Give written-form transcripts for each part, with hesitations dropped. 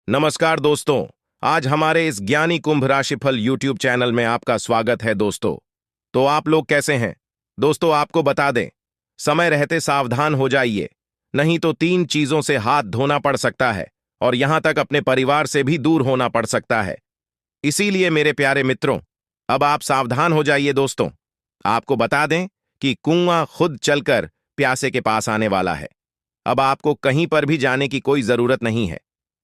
नमस्कार दोस्तों। आज हमारे इस ज्ञानी कुंभ राशिफल यूट्यूब चैनल में आपका स्वागत है दोस्तों। तो आप लोग कैसे हैं दोस्तों? आपको बता दें, समय रहते सावधान हो जाइए, नहीं तो 3 चीजों से हाथ धोना पड़ सकता है और यहां तक अपने परिवार से भी दूर होना पड़ सकता है। इसीलिए मेरे प्यारे मित्रों, अब आप सावधान हो जाइए दोस्तों। आपको बता दें कि कुआं खुद चलकर प्यासे के पास आने वाला है। अब आपको कहीं पर भी जाने की कोई जरूरत नहीं है।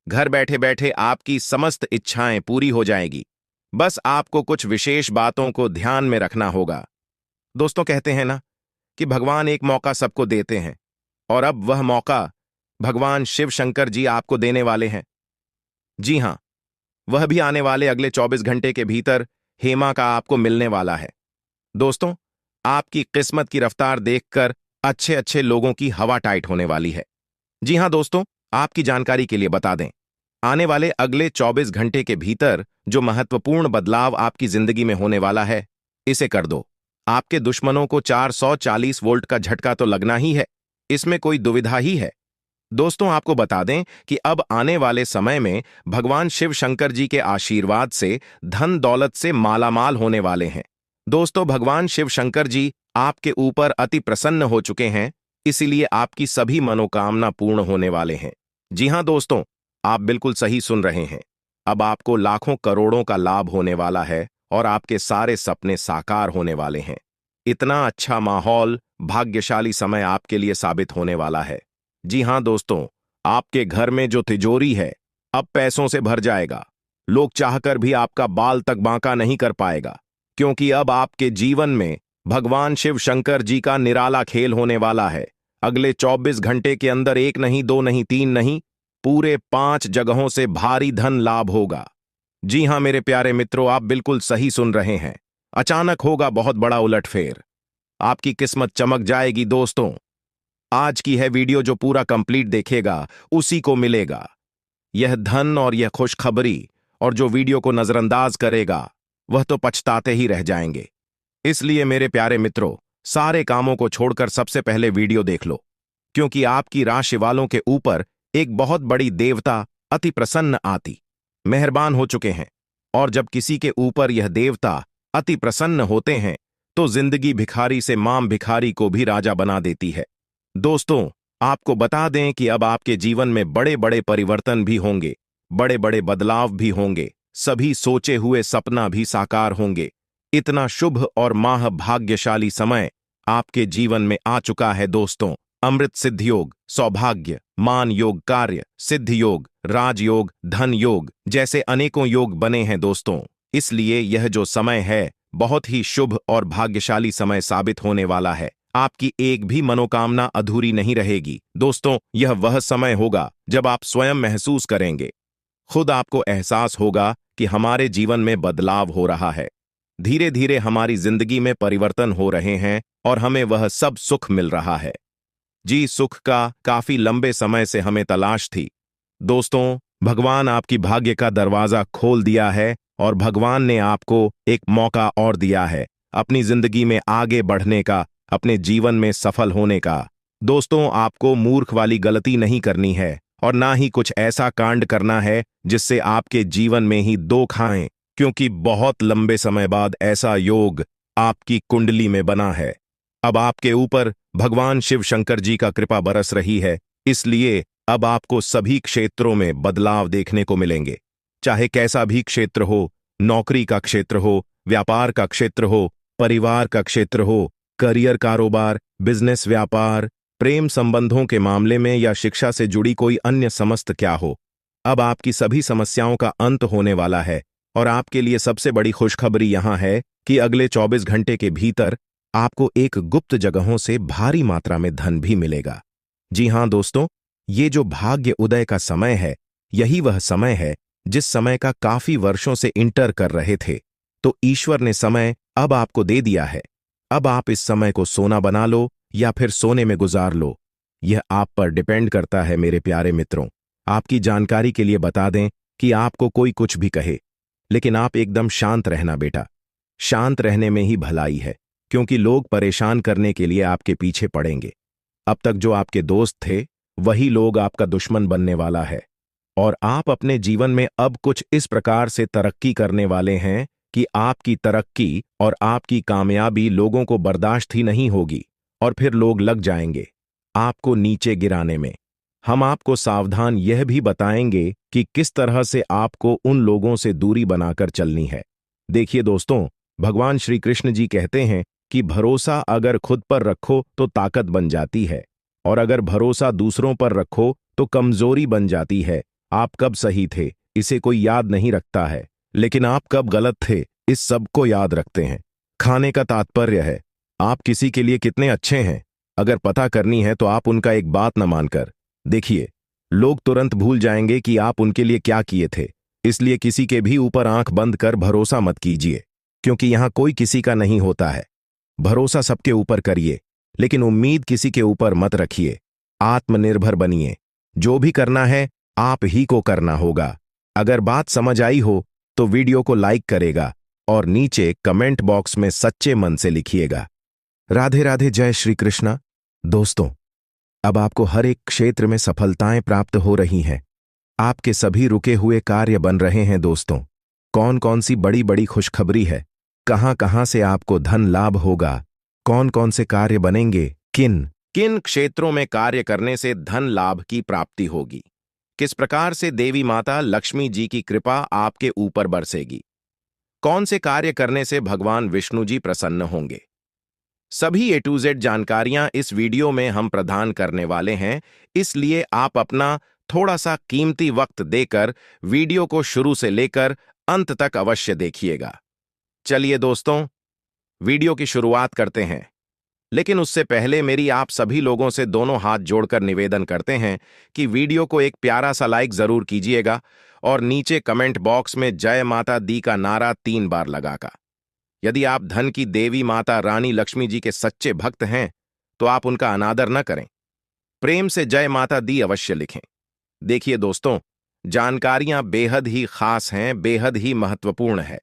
घर बैठे बैठे आपकी समस्त इच्छाएं पूरी हो जाएगी। बस आपको कुछ विशेष बातों को ध्यान में रखना होगा। दोस्तों, कहते हैं ना कि भगवान एक मौका सबको देते हैं, और अब वह मौका भगवान शिव शंकर जी आपको देने वाले हैं। जी हां, वह भी आने वाले अगले 24 घंटे के भीतर हेमा का आपको मिलने वाला है। दोस्तों, आपकी किस्मत की रफ्तार देखकर अच्छे अच्छे लोगों की हवा टाइट होने वाली है। जी हां दोस्तों, आपकी जानकारी के लिए बता दें, आने वाले अगले 24 घंटे के भीतर जो महत्वपूर्ण बदलाव आपकी जिंदगी में होने वाला है, इसे कर दो। आपके दुश्मनों को 440 वोल्ट का झटका तो लगना ही है, इसमें कोई दुविधा ही है। दोस्तों, आपको बता दें कि अब आने वाले समय में भगवान शिव शंकर जी के आशीर्वाद से धन दौलत से मालामाल होने वाले हैं। दोस्तों, भगवान शिव शंकर जी आपके ऊपर अति प्रसन्न हो चुके हैं, इसीलिए आपकी सभी मनोकामना पूर्ण होने वाले हैं। जी हां दोस्तों, आप बिल्कुल सही सुन रहे हैं। अब आपको लाखों करोड़ों का लाभ होने वाला है और आपके सारे सपने साकार होने वाले हैं। इतना अच्छा माहौल, भाग्यशाली समय आपके लिए साबित होने वाला है। जी हां दोस्तों, आपके घर में जो तिजोरी है अब पैसों से भर जाएगा। लोग चाहकर भी आपका बाल तक बांका नहीं कर पाएगा, क्योंकि अब आपके जीवन में भगवान शिव शंकर जी का निराला खेल होने वाला है। अगले 24 घंटे के अंदर 1 नहीं, 2 नहीं, 3 नहीं, पूरे 5 जगहों से भारी धन लाभ होगा। जी हां मेरे प्यारे मित्रों, आप बिल्कुल सही सुन रहे हैं। अचानक होगा बहुत बड़ा उलटफेर, आपकी किस्मत चमक जाएगी। दोस्तों, आज की है वीडियो जो पूरा कंप्लीट देखेगा उसी को मिलेगा यह धन और यह खुशखबरी, और जो वीडियो को नजरअंदाज करेगा वह तो पछताते ही रह जाएंगे। इसलिए मेरे प्यारे मित्रों, सारे कामों को छोड़कर सबसे पहले वीडियो देख लो, क्योंकि आपकी राशि वालों के ऊपर एक बहुत बड़ी देवता अति प्रसन्न आती मेहरबान हो चुके हैं। और जब किसी के ऊपर यह देवता अति प्रसन्न होते हैं तो जिंदगी भिखारी से माम भिखारी को भी राजा बना देती है। दोस्तों, आपको बता दें कि अब आपके जीवन में बड़े बड़े परिवर्तन भी होंगे, बड़े बड़े बदलाव भी होंगे, सभी सोचे हुए सपना भी साकार होंगे। इतना शुभ और माह भाग्यशाली समय आपके जीवन में आ चुका है दोस्तों। अमृत सिद्ध योग, सौभाग्य, मान योग, कार्य सिद्ध योग, राजयोग, धन योग जैसे अनेकों योग बने हैं दोस्तों। इसलिए यह जो समय है बहुत ही शुभ और भाग्यशाली समय साबित होने वाला है। आपकी एक भी मनोकामना अधूरी नहीं रहेगी। दोस्तों, यह वह समय होगा जब आप स्वयं महसूस करेंगे, खुद आपको एहसास होगा कि हमारे जीवन में बदलाव हो रहा है। धीरे धीरे हमारी जिंदगी में परिवर्तन हो रहे हैं और हमें वह सब सुख मिल रहा है। जी, सुख का काफी लंबे समय से हमें तलाश थी। दोस्तों, भगवान आपकी भाग्य का दरवाजा खोल दिया है और भगवान ने आपको एक मौका और दिया है अपनी जिंदगी में आगे बढ़ने का, अपने जीवन में सफल होने का। दोस्तों, आपको मूर्ख वाली गलती नहीं करनी है और ना ही कुछ ऐसा कांड करना है जिससे आपके जीवन में ही दो खाएं, क्योंकि बहुत लंबे समय बाद ऐसा योग आपकी कुंडली में बना है। अब आपके ऊपर भगवान शिव शंकर जी का कृपा बरस रही है, इसलिए अब आपको सभी क्षेत्रों में बदलाव देखने को मिलेंगे। चाहे कैसा भी क्षेत्र हो, नौकरी का क्षेत्र हो, व्यापार का क्षेत्र हो, परिवार का क्षेत्र हो, करियर, कारोबार, बिजनेस, व्यापार, प्रेम संबंधों के मामले में या शिक्षा से जुड़ी कोई अन्य समस्त क्या हो, अब आपकी सभी समस्याओं का अंत होने वाला है। और आपके लिए सबसे बड़ी खुशखबरी यहां है कि अगले 24 घंटे के भीतर आपको एक गुप्त जगहों से भारी मात्रा में धन भी मिलेगा। जी हां दोस्तों, ये जो भाग्य उदय का समय है, यही वह समय है जिस समय का काफी वर्षों से इंटर कर रहे थे। तो ईश्वर ने समय अब आपको दे दिया है। अब आप इस समय को सोना बना लो या फिर सोने में गुजार लो, यह आप पर डिपेंड करता है मेरे प्यारे मित्रों। आपकी जानकारी के लिए बता दें कि आपको कोई कुछ भी कहे, लेकिन आप एकदम शांत रहना बेटा। शांत रहने में ही भलाई है, क्योंकि लोग परेशान करने के लिए आपके पीछे पड़ेंगे। अब तक जो आपके दोस्त थे वही लोग आपका दुश्मन बनने वाला है। और आप अपने जीवन में अब कुछ इस प्रकार से तरक्की करने वाले हैं कि आपकी तरक्की और आपकी कामयाबी लोगों को बर्दाश्त ही नहीं होगी और फिर लोग लग जाएंगे आपको नीचे गिराने में। हम आपको सावधान यह भी बताएंगे कि किस तरह से आपको उन लोगों से दूरी बनाकर चलनी है। देखिए दोस्तों, भगवान श्री कृष्ण जी कहते हैं कि भरोसा अगर खुद पर रखो तो ताकत बन जाती है, और अगर भरोसा दूसरों पर रखो तो कमजोरी बन जाती है। आप कब सही थे इसे कोई याद नहीं रखता है, लेकिन आप कब गलत थे इस सब को याद रखते हैं। खाने का तात्पर्य है आप किसी के लिए कितने अच्छे हैं। अगर पता करनी है तो आप उनका एक बात न मानकर देखिए, लोग तुरंत भूल जाएंगे कि आप उनके लिए क्या किए थे। इसलिए किसी के भी ऊपर आंख बंद कर भरोसा मत कीजिए, क्योंकि यहां कोई किसी का नहीं होता है। भरोसा सबके ऊपर करिए, लेकिन उम्मीद किसी के ऊपर मत रखिए। आत्मनिर्भर बनिए, जो भी करना है आप ही को करना होगा। अगर बात समझ आई हो तो वीडियो को लाइक करेगा और नीचे कमेंट बॉक्स में सच्चे मन से लिखिएगा। राधे राधे, जय श्री कृष्णा। दोस्तों, अब आपको हर एक क्षेत्र में सफलताएं प्राप्त हो रही हैं। आपके सभी रुके हुए कार्य बन रहे हैं। दोस्तों, कौन कौन सी बड़ी बड़ी खुशखबरी है, कहां कहां से आपको धन लाभ होगा, कौन कौन से कार्य बनेंगे, किन किन क्षेत्रों में कार्य करने से धन लाभ की प्राप्ति होगी, किस प्रकार से देवी माता लक्ष्मी जी की कृपा आपके ऊपर बरसेगी, कौन से कार्य करने से भगवान विष्णु जी प्रसन्न होंगे, सभी A to Z जानकारियां इस वीडियो में हम प्रदान करने वाले हैं। इसलिए आप अपना थोड़ा सा कीमती वक्त देकर वीडियो को शुरू से लेकर अंत तक अवश्य देखिएगा। चलिए दोस्तों, वीडियो की शुरुआत करते हैं, लेकिन उससे पहले मेरी आप सभी लोगों से दोनों हाथ जोड़कर निवेदन करते हैं कि वीडियो को एक प्यारा सा लाइक जरूर कीजिएगा और नीचे कमेंट बॉक्स में जय माता दी का नारा 3 बार लगाकर। यदि आप धन की देवी माता रानी लक्ष्मी जी के सच्चे भक्त हैं तो आप उनका अनादर न करें, प्रेम से जय माता दी अवश्य लिखें। देखिए दोस्तों, जानकारियां बेहद ही खास हैं, बेहद ही महत्वपूर्ण है।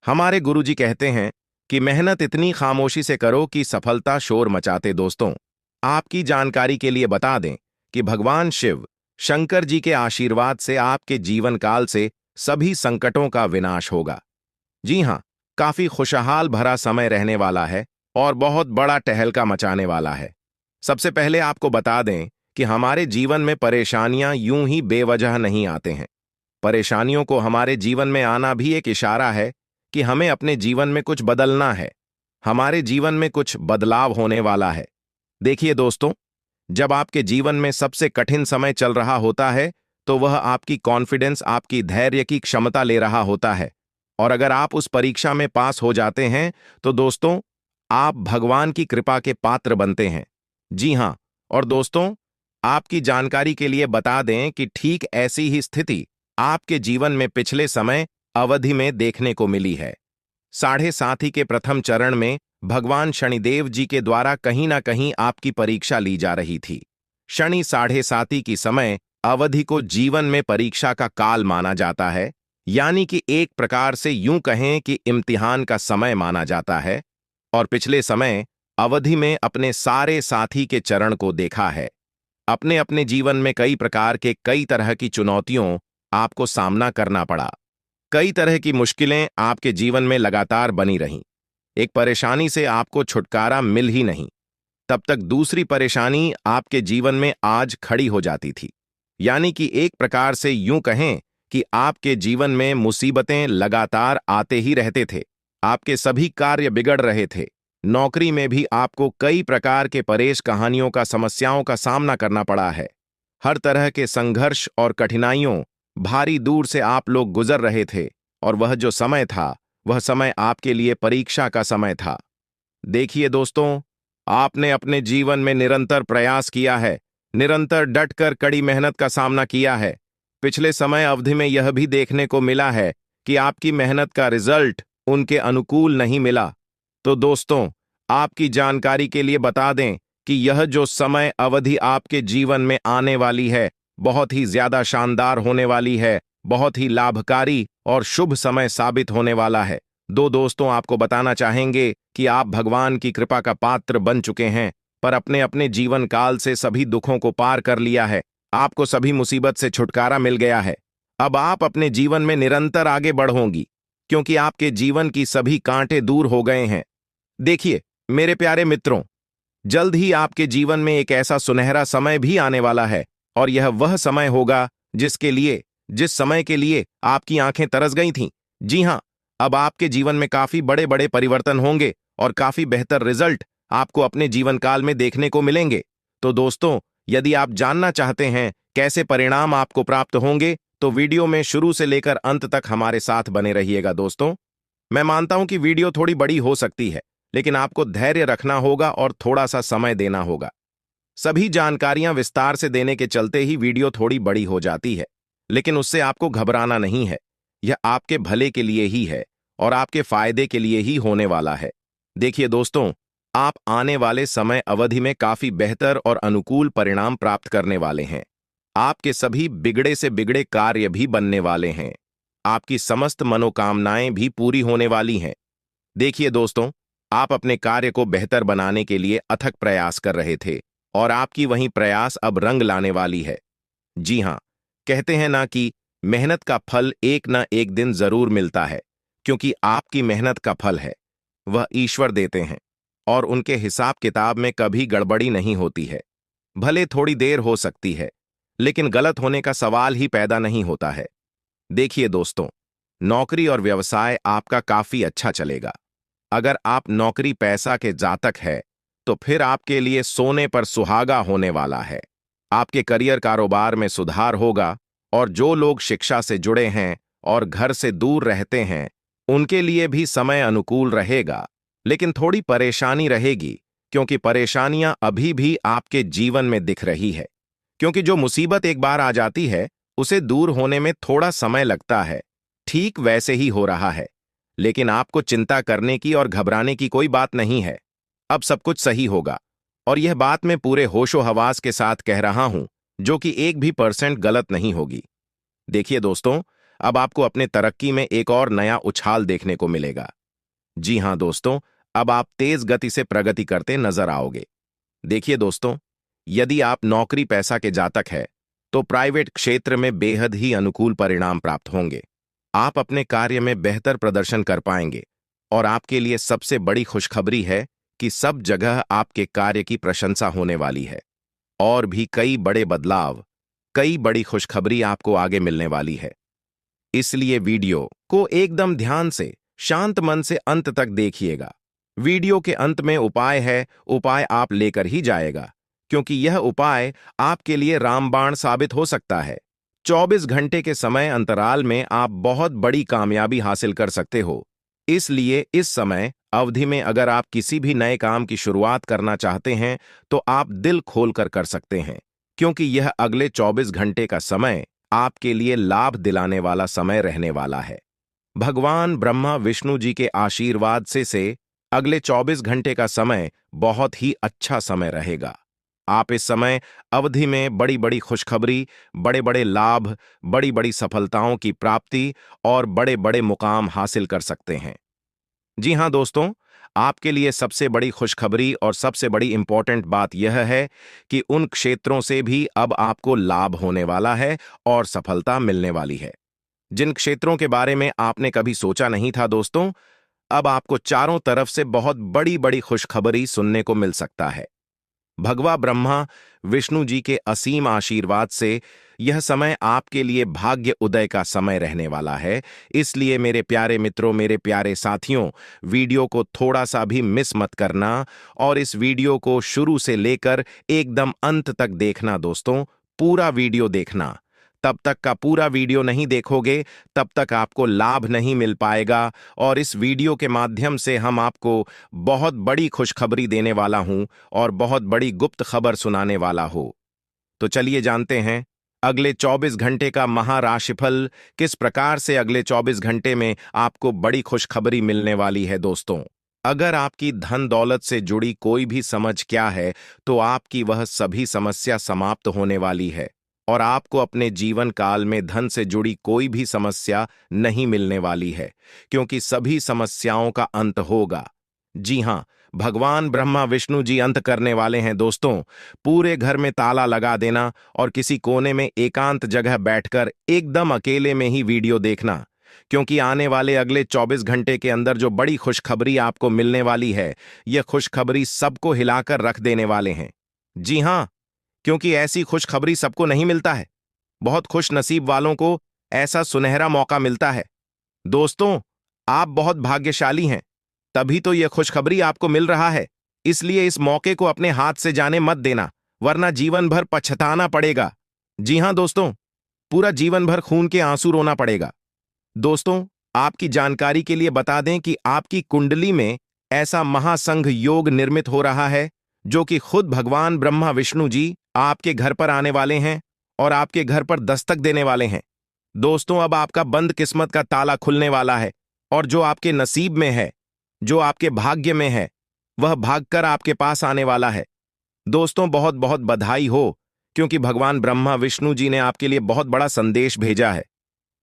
हमारे गुरुजी कहते हैं कि मेहनत इतनी खामोशी से करो कि सफलता शोर मचाते। दोस्तों, आपकी जानकारी के लिए बता दें कि भगवान शिव शंकर जी के आशीर्वाद से आपके जीवन काल से सभी संकटों का विनाश होगा। जी हां, काफी खुशहाल भरा समय रहने वाला है और बहुत बड़ा टहलका मचाने वाला है। सबसे पहले आपको बता दें कि हमारे जीवन में परेशानियां यूं ही बेवजह नहीं आते हैं। परेशानियों को हमारे जीवन में आना भी एक इशारा है कि हमें अपने जीवन में कुछ बदलना है, हमारे जीवन में कुछ बदलाव होने वाला है। देखिए दोस्तों, जब आपके जीवन में सबसे कठिन समय चल रहा होता है तो वह आपकी कॉन्फिडेंस, आपकी धैर्य की क्षमता ले रहा होता है, और अगर आप उस परीक्षा में पास हो जाते हैं तो दोस्तों आप भगवान की कृपा के पात्र बनते हैं। जी हां, और दोस्तों आपकी जानकारी के लिए बता दें कि ठीक ऐसी ही स्थिति आपके जीवन में पिछले समय अवधि में देखने को मिली है। 7.5 के प्रथम चरण में भगवान शनिदेव जी के द्वारा कहीं ना कहीं आपकी परीक्षा ली जा रही थी। शनि 7.5 की समय अवधि को जीवन में परीक्षा का काल माना जाता है, यानी कि एक प्रकार से यूं कहें कि इम्तिहान का समय माना जाता है। और पिछले समय अवधि में अपने सारे साथी के चरण को देखा है। अपने अपने जीवन में कई प्रकार के कई तरह की चुनौतियों आपको सामना करना पड़ा, कई तरह की मुश्किलें आपके जीवन में लगातार बनी रहीं। एक परेशानी से आपको छुटकारा मिल ही नहीं, तब तक दूसरी परेशानी आपके जीवन में आज खड़ी हो जाती थी। यानी कि एक प्रकार से यूं कहें कि आपके जीवन में मुसीबतें लगातार आते ही रहते थे। आपके सभी कार्य बिगड़ रहे थे। नौकरी में भी आपको कई प्रकार के परेश कहानियों का, समस्याओं का सामना करना पड़ा है। हर तरह के संघर्ष और कठिनाइयों भारी दूर से आप लोग गुजर रहे थे, और वह जो समय था वह समय आपके लिए परीक्षा का समय था। देखिए दोस्तों, आपने अपने जीवन में निरंतर प्रयास किया है, निरंतर डटकर कड़ी मेहनत का सामना किया है। पिछले समय अवधि में यह भी देखने को मिला है कि आपकी मेहनत का रिजल्ट उनके अनुकूल नहीं मिला। तो दोस्तों, आपकी जानकारी के लिए बता दें कि यह जो समय अवधि आपके जीवन में आने वाली है बहुत ही ज्यादा शानदार होने वाली है, बहुत ही लाभकारी और शुभ समय साबित होने वाला है। दोस्तों, आपको बताना चाहेंगे कि आप भगवान की कृपा का पात्र बन चुके हैं, पर अपने अपने जीवन काल से सभी दुखों को पार कर लिया है। आपको सभी मुसीबत से छुटकारा मिल गया है। अब आप अपने जीवन में निरंतर आगे बढ़ोगी, क्योंकि आपके जीवन की सभी कांटे दूर हो गए हैं। देखिए मेरे प्यारे मित्रों, जल्द ही आपके जीवन में एक ऐसा सुनहरा समय भी आने वाला है, और यह वह समय होगा जिस समय के लिए आपकी आंखें तरस गई थीं। जी हां, अब आपके जीवन में काफी बड़े बड़े परिवर्तन होंगे और काफी बेहतर रिजल्ट आपको अपने जीवन काल में देखने को मिलेंगे। तो दोस्तों, यदि आप जानना चाहते हैं कैसे परिणाम आपको प्राप्त होंगे, तो वीडियो में शुरू से लेकर अंत तक हमारे साथ बने रहिएगा। दोस्तों, मैं मानता हूं कि वीडियो थोड़ी बड़ी हो सकती है, लेकिन आपको धैर्य रखना होगा और थोड़ा सा समय देना होगा। सभी जानकारियां विस्तार से देने के चलते ही वीडियो थोड़ी बड़ी हो जाती है, लेकिन उससे आपको घबराना नहीं है। यह आपके भले के लिए ही है और आपके फायदे के लिए ही होने वाला है। देखिए दोस्तों, आप आने वाले समय अवधि में काफी बेहतर और अनुकूल परिणाम प्राप्त करने वाले हैं। आपके सभी बिगड़े से बिगड़े कार्य भी बनने वाले हैं। आपकी समस्त मनोकामनाएं भी पूरी होने वाली हैं। देखिए दोस्तों, आप अपने कार्य को बेहतर बनाने के लिए अथक प्रयास कर रहे थे, और आपकी वही प्रयास अब रंग लाने वाली है। जी हां, कहते हैं ना कि मेहनत का फल एक ना एक दिन जरूर मिलता है, क्योंकि आपकी मेहनत का फल है वह ईश्वर देते हैं, और उनके हिसाब किताब में कभी गड़बड़ी नहीं होती है। भले थोड़ी देर हो सकती है, लेकिन गलत होने का सवाल ही पैदा नहीं होता है। देखिए दोस्तों, नौकरी और व्यवसाय आपका काफी अच्छा चलेगा। अगर आप नौकरी पैसा के जातक है, तो फिर आपके लिए सोने पर सुहागा होने वाला है। आपके करियर कारोबार में सुधार होगा, और जो लोग शिक्षा से जुड़े हैं और घर से दूर रहते हैं, उनके लिए भी समय अनुकूल रहेगा। लेकिन थोड़ी परेशानी रहेगी, क्योंकि परेशानियां अभी भी आपके जीवन में दिख रही है। क्योंकि जो मुसीबत एक बार आ जाती है, उसे दूर होने में थोड़ा समय लगता है। ठीक वैसे ही हो रहा है, लेकिन आपको चिंता करने की और घबराने की कोई बात नहीं है। अब सब कुछ सही होगा, और यह बात मैं पूरे होशो हवास के साथ कह रहा हूं, जो कि 1% भी गलत नहीं होगी। देखिए दोस्तों, अब आपको अपने तरक्की में एक और नया उछाल देखने को मिलेगा। जी हां दोस्तों, अब आप तेज गति से प्रगति करते नजर आओगे। देखिए दोस्तों, यदि आप नौकरी पैसा के जातक है, तो प्राइवेट क्षेत्र में बेहद ही अनुकूल परिणाम प्राप्त होंगे। आप अपने कार्य में बेहतर प्रदर्शन कर पाएंगे, और आपके लिए सबसे बड़ी खुशखबरी है कि सब जगह आपके कार्य की प्रशंसा होने वाली है। और भी कई बड़े बदलाव, कई बड़ी खुशखबरी आपको आगे मिलने वाली है। इसलिए वीडियो को एकदम ध्यान से, शांत मन से अंत तक देखिएगा। वीडियो के अंत में उपाय है, उपाय आप लेकर ही जाएगा, क्योंकि यह उपाय आपके लिए रामबाण साबित हो सकता है। 24 घंटे के समय अंतराल में आप बहुत बड़ी कामयाबी हासिल कर सकते हो। इसलिए इस समय अवधि में अगर आप किसी भी नए काम की शुरुआत करना चाहते हैं, तो आप दिल खोलकर कर सकते हैं, क्योंकि यह अगले 24 घंटे का समय आपके लिए लाभ दिलाने वाला समय रहने वाला है। भगवान ब्रह्मा विष्णु जी के आशीर्वाद से अगले 24 घंटे का समय बहुत ही अच्छा समय रहेगा। आप इस समय अवधि में बड़ी बड़ी खुशखबरी, बड़े बड़े लाभ, बड़ी बड़ी सफलताओं की प्राप्ति और बड़े बड़े मुकाम हासिल कर सकते हैं। जी हां दोस्तों, आपके लिए सबसे बड़ी खुशखबरी और सबसे बड़ी इंपॉर्टेंट बात यह है कि उन क्षेत्रों से भी अब आपको लाभ होने वाला है और सफलता मिलने वाली है, जिन क्षेत्रों के बारे में आपने कभी सोचा नहीं था। दोस्तों, अब आपको चारों तरफ से बहुत बड़ी बड़ी खुशखबरी सुनने को मिल सकता है। भगवा ब्रह्मा विष्णु जी के असीम आशीर्वाद से यह समय आपके लिए भाग्य उदय का समय रहने वाला है। इसलिए मेरे प्यारे मित्रों, मेरे प्यारे साथियों, वीडियो को थोड़ा सा भी मिस मत करना, और इस वीडियो को शुरू से लेकर एकदम अंत तक देखना। दोस्तों, पूरा वीडियो देखना। तब तक का पूरा वीडियो नहीं देखोगे, तब तक आपको लाभ नहीं मिल पाएगा, और इस वीडियो के माध्यम से हम आपको बहुत बड़ी खुशखबरी देने वाला हूं और बहुत बड़ी गुप्त खबर सुनाने वाला हो। तो चलिए जानते हैं अगले 24 घंटे का महाराशिफल किस प्रकार से अगले 24 घंटे में आपको बड़ी खुशखबरी मिलने वाली है। दोस्तों, अगर आपकी धन दौलत से जुड़ी कोई भी समझ क्या है, तो आपकी वह सभी समस्या समाप्त होने वाली है, और आपको अपने जीवन काल में धन से जुड़ी कोई भी समस्या नहीं मिलने वाली है, क्योंकि सभी समस्याओं का अंत होगा। जी हां, भगवान ब्रह्मा विष्णु जी अंत करने वाले हैं दोस्तों। पूरे घर में ताला लगा देना और किसी कोने में एकांत जगह बैठकर एकदम अकेले में ही वीडियो देखना, क्योंकि आने वाले अगले 24 घंटे के अंदर जो बड़ी खुशखबरी आपको मिलने वाली है, यह खुशखबरी सबको हिलाकर रख देने वाले हैं। जी हां, क्योंकि ऐसी खुशखबरी सबको नहीं मिलता है। बहुत खुश नसीब वालों को ऐसा सुनहरा मौका मिलता है। दोस्तों, आप बहुत भाग्यशाली हैं, तभी तो यह खुशखबरी आपको मिल रहा है। इसलिए इस मौके को अपने हाथ से जाने मत देना, वरना जीवन भर पछताना पड़ेगा। जी हां दोस्तों, पूरा जीवन भर खून के आंसू रोना पड़ेगा। दोस्तों, आपकी जानकारी के लिए बता दें कि आपकी कुंडली में ऐसा महासंघ योग निर्मित हो रहा है, जो कि खुद भगवान ब्रह्मा विष्णु जी आपके घर पर आने वाले हैं और आपके घर पर दस्तक देने वाले हैं। दोस्तों, अब आपका बंद किस्मत का ताला खुलने वाला है और जो आपके नसीब में है, जो आपके भाग्य में है, वह भागकर आपके पास आने वाला है। दोस्तों, बहुत बहुत बधाई हो, क्योंकि भगवान ब्रह्मा विष्णु जी ने आपके लिए बहुत बड़ा संदेश भेजा है।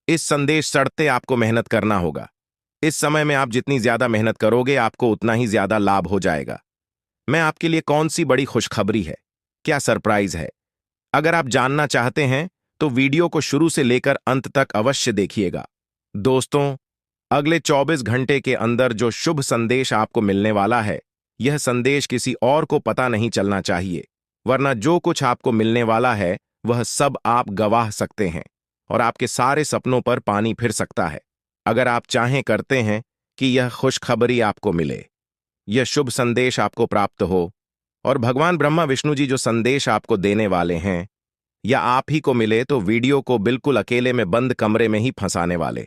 इस संदेश सड़ते आपको मेहनत करना होगा। इस समय में आप जितनी ज्यादा मेहनत करोगे, आपको उतना ही ज्यादा लाभ हो जाएगा। मैं आपके लिए कौन सी बड़ी खुशखबरी है, क्या सरप्राइज है, अगर आप जानना चाहते हैं तो वीडियो को शुरू से लेकर अंत तक अवश्य देखिएगा। दोस्तों, अगले 24 घंटे के अंदर जो शुभ संदेश आपको मिलने वाला है, यह संदेश किसी और को पता नहीं चलना चाहिए, वरना जो कुछ आपको मिलने वाला है वह सब आप गवाह सकते हैं और आपके सारे सपनों पर पानी फिर सकता है। अगर आप चाहें करते हैं कि यह खुशखबरी आपको मिले, यह शुभ संदेश आपको प्राप्त हो और भगवान ब्रह्मा विष्णु जी जो संदेश आपको देने वाले हैं या आप ही को मिले, तो वीडियो को बिल्कुल अकेले में बंद कमरे में ही फंसाने वाले।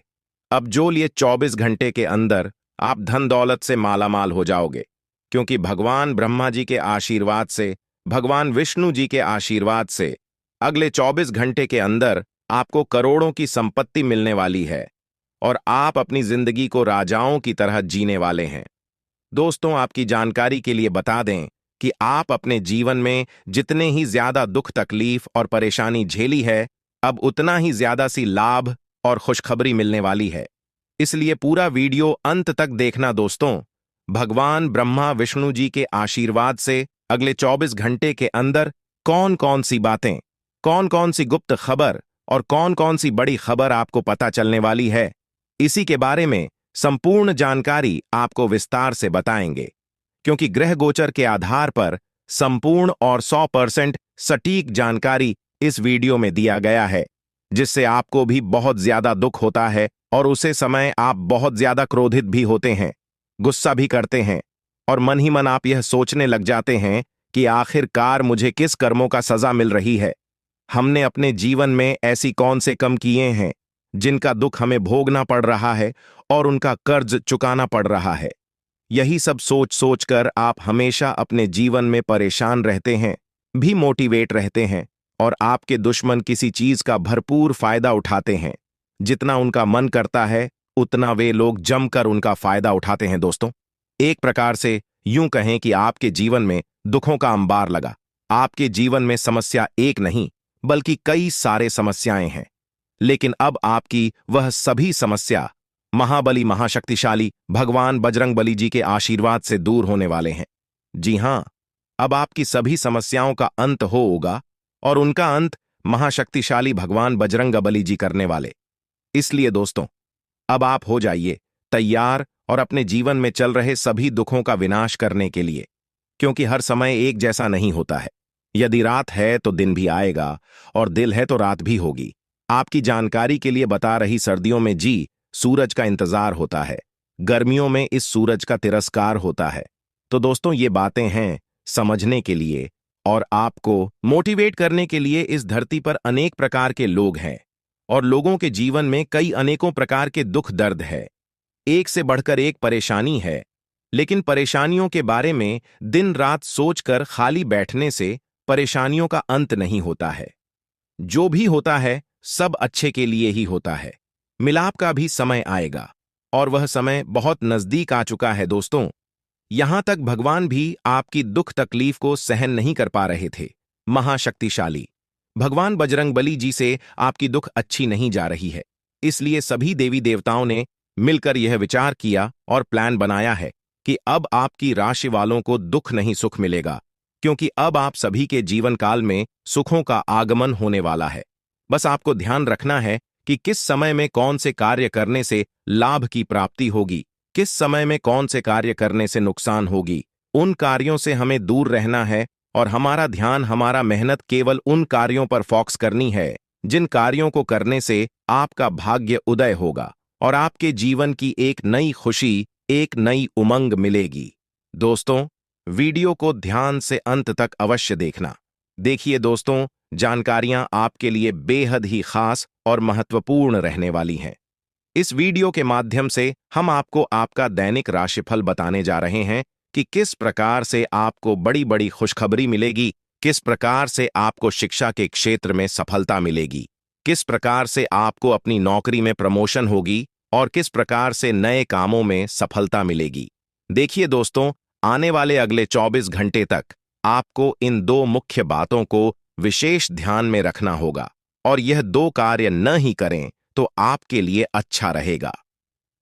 अब जो लिए 24 घंटे के अंदर आप धन दौलत से मालामाल हो जाओगे, क्योंकि भगवान ब्रह्मा जी के आशीर्वाद से, भगवान विष्णु जी के आशीर्वाद से अगले 24 घंटे के अंदर आपको करोड़ों की संपत्ति मिलने वाली है और आप अपनी जिंदगी को राजाओं की तरह जीने वाले हैं। दोस्तों, आपकी जानकारी के लिए बता दें कि आप अपने जीवन में जितने ही ज्यादा दुख तकलीफ और परेशानी झेली है, अब उतना ही ज्यादा सी लाभ और खुशखबरी मिलने वाली है। इसलिए पूरा वीडियो अंत तक देखना दोस्तों। भगवान ब्रह्मा विष्णु जी के आशीर्वाद से अगले 24 घंटे के अंदर कौन कौन सी बातें, कौन कौन सी गुप्त खबर और कौन कौन सी बड़ी खबर आपको पता चलने वाली है, इसी के बारे में संपूर्ण जानकारी आपको विस्तार से बताएंगे, क्योंकि ग्रह गोचर के आधार पर संपूर्ण और 100% सटीक जानकारी इस वीडियो में दिया गया है, जिससे आपको भी बहुत ज्यादा दुख होता है और उसे समय आप बहुत ज्यादा क्रोधित भी होते हैं, गुस्सा भी करते हैं और मन ही मन आप यह सोचने लग जाते हैं कि आखिरकार मुझे किस कर्मों का सजा मिल रही है। हमने अपने जीवन में ऐसी कौन से कर्म किए हैं जिनका दुख हमें भोगना पड़ रहा है और उनका कर्ज चुकाना पड़ रहा है। यही सब सोच सोच कर आप हमेशा अपने जीवन में परेशान रहते हैं, भी मोटिवेट रहते हैं और आपके दुश्मन किसी चीज का भरपूर फायदा उठाते हैं। जितना उनका मन करता है उतना वे लोग जमकर उनका फायदा उठाते हैं। दोस्तों, एक प्रकार से यूं कहें कि आपके जीवन में दुखों का अंबार लगा। आपके जीवन में समस्या एक नहीं बल्कि कई सारे समस्याएं हैं, लेकिन अब आपकी वह सभी समस्या महाबली महाशक्तिशाली भगवान बजरंगबली जी के आशीर्वाद से दूर होने वाले हैं। जी हां, अब आपकी सभी समस्याओं का अंत होगा और उनका अंत महाशक्तिशाली भगवान बजरंगबली जी करने वाले। इसलिए दोस्तों, अब आप हो जाइए तैयार और अपने जीवन में चल रहे सभी दुखों का विनाश करने के लिए, क्योंकि हर समय एक जैसा नहीं होता है। यदि रात है तो दिन भी आएगा और दिल है तो रात भी होगी। आपकी जानकारी के लिए बता रही, सर्दियों में जी सूरज का इंतजार होता है, गर्मियों में इस सूरज का तिरस्कार होता है। तो दोस्तों, ये बातें हैं समझने के लिए और आपको मोटिवेट करने के लिए। इस धरती पर अनेक प्रकार के लोग हैं और लोगों के जीवन में कई अनेकों प्रकार के दुख दर्द है, एक से बढ़कर एक परेशानी है, लेकिन परेशानियों के बारे में दिन रात सोचकर खाली बैठने से परेशानियों का अंत नहीं होता है। जो भी होता है सब अच्छे के लिए ही होता है। मिलाप का भी समय आएगा और वह समय बहुत नजदीक आ चुका है। दोस्तों, यहां तक भगवान भी आपकी दुख तकलीफ को सहन नहीं कर पा रहे थे। महाशक्तिशाली भगवान बजरंगबली जी से आपकी दुख अच्छी नहीं जा रही है, इसलिए सभी देवी देवताओं ने मिलकर यह विचार किया और प्लान बनाया है कि अब आपकी राशि वालों को दुख नहीं सुख मिलेगा, क्योंकि अब आप सभी के जीवन काल में सुखों का आगमन होने वाला है। बस आपको ध्यान रखना है कि किस समय में कौन से कार्य करने से लाभ की प्राप्ति होगी, किस समय में कौन से कार्य करने से नुकसान होगी। उन कार्यों से हमें दूर रहना है और हमारा ध्यान, हमारा मेहनत केवल उन कार्यों पर फोकस करनी है जिन कार्यों को करने से आपका भाग्य उदय होगा और आपके जीवन की एक नई खुशी, एक नई उमंग मिलेगी। दोस्तों, वीडियो को ध्यान से अंत तक अवश्य देखना। देखिए दोस्तों, जानकारियां आपके लिए बेहद ही खास और महत्वपूर्ण रहने वाली हैं। इस वीडियो के माध्यम से हम आपको आपका दैनिक राशिफल बताने जा रहे हैं कि किस प्रकार से आपको बड़ी बड़ी खुशखबरी मिलेगी, किस प्रकार से आपको शिक्षा के क्षेत्र में सफलता मिलेगी, किस प्रकार से आपको अपनी नौकरी में प्रमोशन होगी और किस प्रकार से नए कामों में सफलता मिलेगी। देखिए दोस्तों, आने वाले अगले 24 घंटे तक आपको इन दो मुख्य बातों को विशेष ध्यान में रखना होगा और यह दो कार्य न ही करें तो आपके लिए अच्छा रहेगा,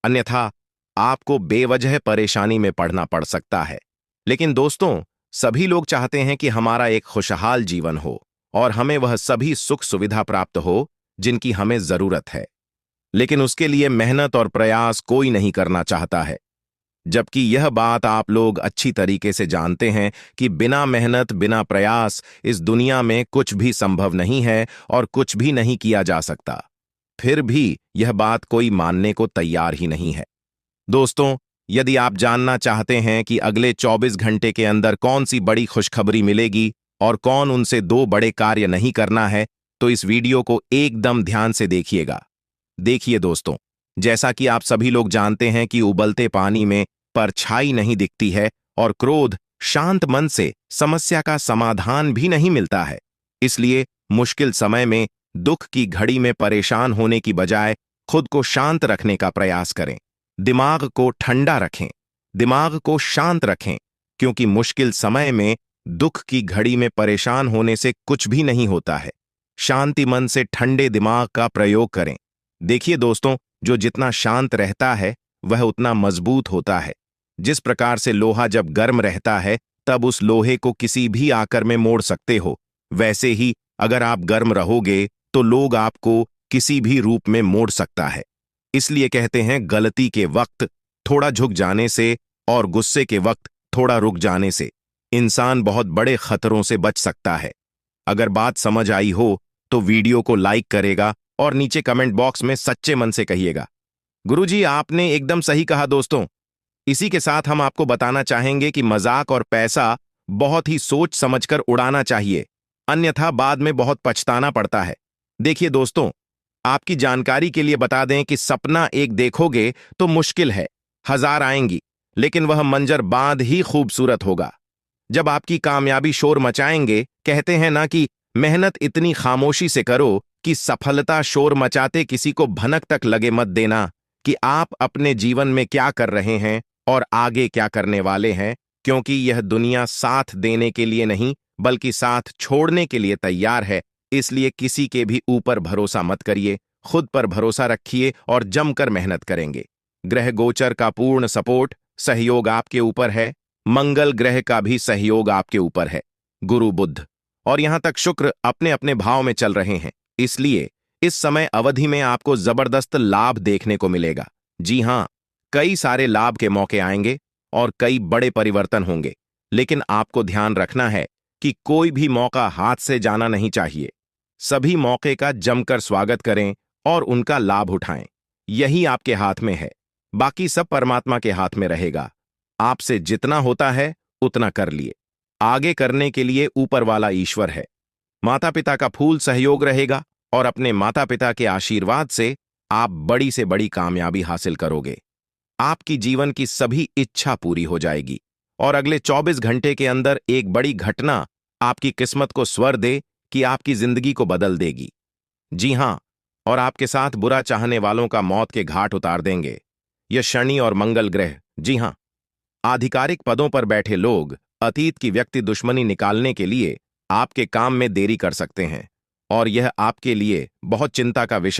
अन्यथा आपको बेवजह परेशानी में पड़ना पड़ सकता है। लेकिन दोस्तों, सभी लोग चाहते हैं कि हमारा एक खुशहाल जीवन हो और हमें वह सभी सुख सुविधा प्राप्त हो जिनकी हमें जरूरत है, लेकिन उसके लिए मेहनत और प्रयास कोई नहीं करना चाहता है। जबकि यह बात आप लोग अच्छी तरीके से जानते हैं कि बिना मेहनत, बिना प्रयास इस दुनिया में कुछ भी संभव नहीं है और कुछ भी नहीं किया जा सकता। फिर भी यह बात कोई मानने को तैयार ही नहीं है। दोस्तों, यदि आप जानना चाहते हैं कि अगले 24 घंटे के अंदर कौन सी बड़ी खुशखबरी मिलेगी और कौन उनसे दो बड़े कार्य नहीं करना है, तो इस वीडियो को एकदम ध्यान से देखिएगा। देखिए दोस्तों, जैसा कि आप सभी लोग जानते हैं कि उबलते पानी में परछाई नहीं दिखती है और क्रोध, शांत मन से समस्या का समाधान भी नहीं मिलता है। इसलिए मुश्किल समय में, दुख की घड़ी में परेशान होने की बजाय खुद को शांत रखने का प्रयास करें। दिमाग को ठंडा रखें, दिमाग को शांत रखें, क्योंकि मुश्किल समय में, दुख की घड़ी में परेशान होने से कुछ भी नहीं होता है। शांति मन से ठंडे दिमाग का प्रयोग करें। देखिए दोस्तों, जो जितना शांत रहता है वह उतना मजबूत होता है। जिस प्रकार से लोहा जब गर्म रहता है तब उस लोहे को किसी भी आकर में मोड़ सकते हो, वैसे ही अगर आप गर्म रहोगे तो लोग आपको किसी भी रूप में मोड़ सकता है। इसलिए कहते हैं, गलती के वक्त थोड़ा झुक जाने से और गुस्से के वक्त थोड़ा रुक जाने से इंसान बहुत बड़े खतरों से बच सकता है। अगर बात समझ आई हो तो वीडियो को लाइक करेगा और नीचे कमेंट बॉक्स में सच्चे मन से कहिएगा, गुरुजी आपने एकदम सही कहा। दोस्तों, इसी के साथ हम आपको बताना चाहेंगे कि मजाक और पैसा बहुत ही सोच समझकर उड़ाना चाहिए, अन्यथा बाद में बहुत पछताना पड़ता है। देखिए दोस्तों, आपकी जानकारी के लिए बता दें कि सपना एक देखोगे तो मुश्किल है, 1000 आएंगी, लेकिन वह मंजर बाद ही खूबसूरत होगा। जब आपकी कामयाबी शोर मचाएंगे, कहते हैं ना कि मेहनत इतनी खामोशी से करो कि सफलता शोर मचाते किसी को भनक तक लगे मत देना कि आप अपने जीवन में क्या कर रहे हैं और आगे क्या करने वाले हैं, क्योंकि यह दुनिया साथ देने के लिए नहीं बल्कि साथ छोड़ने के लिए तैयार है। इसलिए किसी के भी ऊपर भरोसा मत करिए, खुद पर भरोसा रखिए और जमकर मेहनत करेंगे। ग्रह गोचर का पूर्ण सपोर्ट, सहयोग आपके ऊपर है। मंगल ग्रह का भी सहयोग आपके ऊपर है। गुरु, बुध और यहां तक शुक्र अपने अपने भाव में चल रहे हैं, इसलिए इस समय अवधि में आपको जबरदस्त लाभ देखने को मिलेगा। जी हां, कई सारे लाभ के मौके आएंगे और कई बड़े परिवर्तन होंगे, लेकिन आपको ध्यान रखना है कि कोई भी मौका हाथ से जाना नहीं चाहिए। सभी मौके का जमकर स्वागत करें और उनका लाभ उठाएं। यही आपके हाथ में है, बाकी सब परमात्मा के हाथ में रहेगा। आपसे जितना होता है उतना कर लिए, आगे करने के लिए ऊपर वाला ईश्वर है। माता पिता का फूल सहयोग रहेगा और अपने माता पिता के आशीर्वाद से आप बड़ी से बड़ी कामयाबी हासिल करोगे। आपकी जीवन की सभी इच्छा पूरी हो जाएगी और अगले 24 घंटे के अंदर एक बड़ी घटना आपकी किस्मत को स्वर दे कि आपकी जिंदगी को बदल देगी। जी हां, और आपके साथ बुरा चाहने वालों का मौत के घाट उतार देंगे। यह शनि और मंगल ग्रह, जी हां, आधिकारिक पदों पर बैठे लोग अतीत की व्यक्ति दुश्मनी निकालने के लिए आपके काम में देरी कर सकते हैं और यह आपके लिए बहुत चिंता का विषय